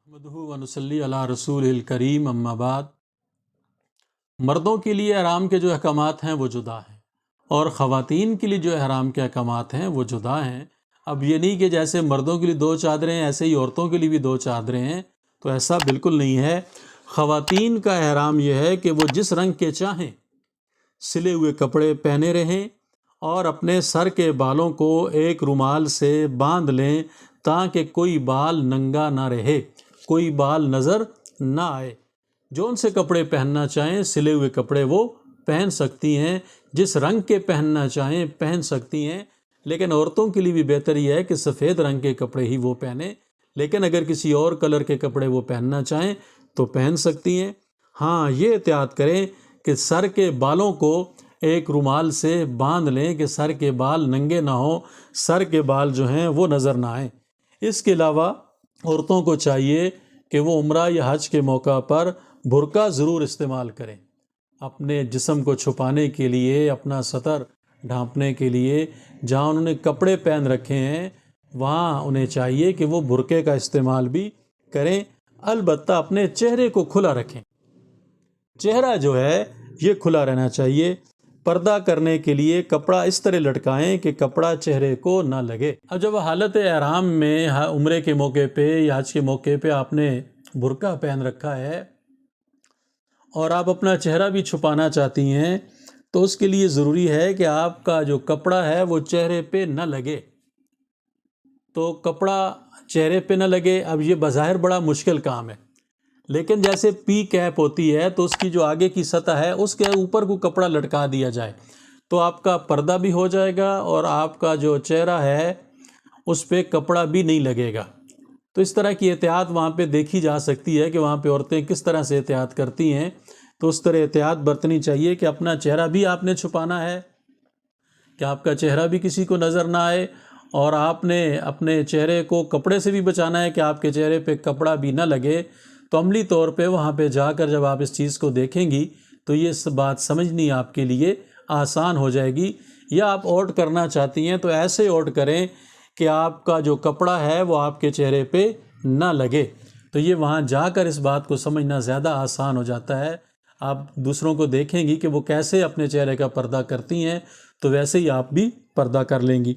نحمدہ و نصلی علی رسول الکریم اما بعد۔ مردوں کے لیے احرام کے جو احکامات ہیں وہ جدا ہیں، اور خواتین کے لیے جو احرام کے احکامات ہیں وہ جدا ہیں۔ اب یہ نہیں کہ جیسے مردوں کے لیے 2 چادریں ایسے ہی عورتوں کے لیے بھی 2 چادریں ہیں، تو ایسا بالکل نہیں ہے۔ خواتین کا احرام یہ ہے کہ وہ جس رنگ کے چاہیں سلے ہوئے کپڑے پہنے رہیں اور اپنے سر کے بالوں کو ایک رومال سے باندھ لیں تاکہ کوئی بال ننگا نہ رہے، کوئی بال نظر نہ آئے۔ جو ان سے کپڑے پہننا چاہیں سلے ہوئے کپڑے وہ پہن سکتی ہیں، جس رنگ کے پہننا چاہیں پہن سکتی ہیں، لیکن عورتوں کے لیے بھی بہتر یہ ہے کہ سفید رنگ کے کپڑے ہی وہ پہنیں، لیکن اگر کسی اور کلر کے کپڑے وہ پہننا چاہیں تو پہن سکتی ہیں۔ ہاں، یہ احتیاط کریں کہ سر کے بالوں کو ایک رومال سے باندھ لیں کہ سر کے بال ننگے نہ ہوں، سر کے بال جو ہیں وہ نظر نہ آئیں۔ اس کے علاوہ عورتوں کو چاہیے کہ وہ عمرہ یا حج کے موقع پر برقع ضرور استعمال کریں، اپنے جسم کو چھپانے کے لیے، اپنا سطر ڈھانپنے کے لیے۔ جہاں انہوں نے کپڑے پہن رکھے ہیں وہاں انہیں چاہیے کہ وہ برقعے کا استعمال بھی کریں، البتہ اپنے چہرے کو کھلا رکھیں۔ چہرہ جو ہے یہ کھلا رہنا چاہیے۔ پردہ کرنے کے لیے کپڑا اس طرح لٹکائیں کہ کپڑا چہرے کو نہ لگے۔ اب جب حالت احرام میں عمرے کے موقع پہ یا حج کے موقع پہ آپ نے برقع پہن رکھا ہے اور آپ اپنا چہرہ بھی چھپانا چاہتی ہیں، تو اس کے لیے ضروری ہے کہ آپ کا جو کپڑا ہے وہ چہرے پہ نہ لگے۔ تو کپڑا چہرے پہ نہ لگے، اب یہ بظاہر بڑا مشکل کام ہے، لیکن جیسے پی کیپ ہوتی ہے تو اس کی جو آگے کی سطح ہے اس کے اوپر کو کپڑا لٹکا دیا جائے تو آپ کا پردہ بھی ہو جائے گا اور آپ کا جو چہرہ ہے اس پہ کپڑا بھی نہیں لگے گا۔ تو اس طرح کی احتیاط وہاں پہ دیکھی جا سکتی ہے کہ وہاں پہ عورتیں کس طرح سے احتیاط کرتی ہیں۔ تو اس طرح احتیاط برتنی چاہیے کہ اپنا چہرہ بھی آپ نے چھپانا ہے کہ آپ کا چہرہ بھی کسی کو نظر نہ آئے، اور آپ نے اپنے چہرے کو کپڑے سے بھی بچانا ہے کہ آپ کے چہرے پہ کپڑا بھی نہ لگے۔ تو عملی طور پہ وہاں پہ جا کر جب آپ اس چیز کو دیکھیں گی تو یہ بات سمجھنی آپ کے لیے آسان ہو جائے گی۔ یا آپ اوٹ کرنا چاہتی ہیں تو ایسے اوٹ کریں کہ آپ کا جو کپڑا ہے وہ آپ کے چہرے پہ نہ لگے۔ تو یہ وہاں جا کر اس بات کو سمجھنا زیادہ آسان ہو جاتا ہے۔ آپ دوسروں کو دیکھیں گی کہ وہ کیسے اپنے چہرے کا پردہ کرتی ہیں تو ویسے ہی آپ بھی پردہ کر لیں گی۔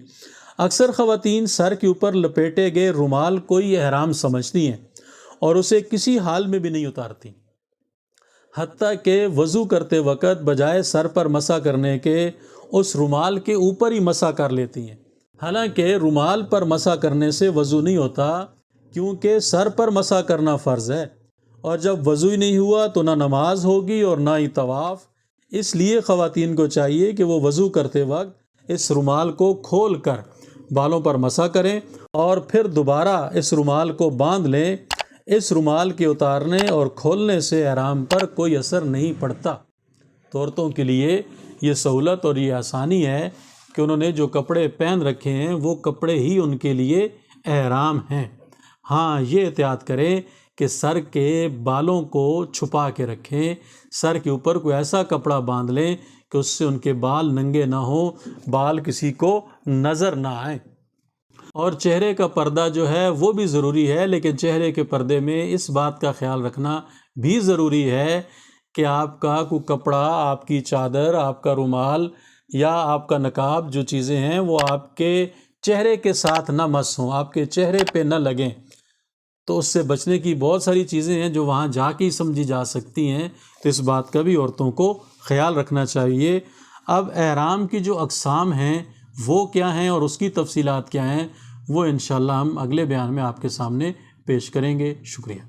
اکثر خواتین سر کے اوپر لپیٹے گئے رومال کو ہی احرام سمجھتی ہیں اور اسے کسی حال میں بھی نہیں اتارتی، حتیٰ کہ وضو کرتے وقت بجائے سر پر مسح کرنے کے اس رومال کے اوپر ہی مسح کر لیتی ہیں۔ حالانکہ رومال پر مسح کرنے سے وضو نہیں ہوتا، کیونکہ سر پر مسح کرنا فرض ہے، اور جب وضو ہی نہیں ہوا تو نہ نماز ہوگی اور نہ ہی طواف۔ اس لیے خواتین کو چاہیے کہ وہ وضو کرتے وقت اس رومال کو کھول کر بالوں پر مسح کریں اور پھر دوبارہ اس رومال کو باندھ لیں۔ اس رومال کے اتارنے اور کھولنے سے احرام پر کوئی اثر نہیں پڑتا۔ تو عورتوں کے لیے یہ سہولت اور یہ آسانی ہے کہ انہوں نے جو کپڑے پہن رکھے ہیں وہ کپڑے ہی ان کے لیے احرام ہیں۔ ہاں، یہ احتیاط کریں کہ سر کے بالوں کو چھپا کے رکھیں، سر کے اوپر کوئی ایسا کپڑا باندھ لیں کہ اس سے ان کے بال ننگے نہ ہوں، بال کسی کو نظر نہ آئیں۔ اور چہرے کا پردہ جو ہے وہ بھی ضروری ہے، لیکن چہرے کے پردے میں اس بات کا خیال رکھنا بھی ضروری ہے کہ آپ کا کوئی کپڑا، آپ کی چادر، آپ کا رومال یا آپ کا نقاب، جو چیزیں ہیں وہ آپ کے چہرے کے ساتھ نہ مس ہوں، آپ کے چہرے پہ نہ لگیں۔ تو اس سے بچنے کی بہت ساری چیزیں ہیں جو وہاں جا کے ہی سمجھی جا سکتی ہیں، تو اس بات کا بھی عورتوں کو خیال رکھنا چاہیے۔ اب احرام کی جو اقسام ہیں وہ کیا ہیں اور اس کی تفصیلات کیا ہیں، وہ انشاءاللہ ہم اگلے بیان میں آپ کے سامنے پیش کریں گے۔ شکریہ۔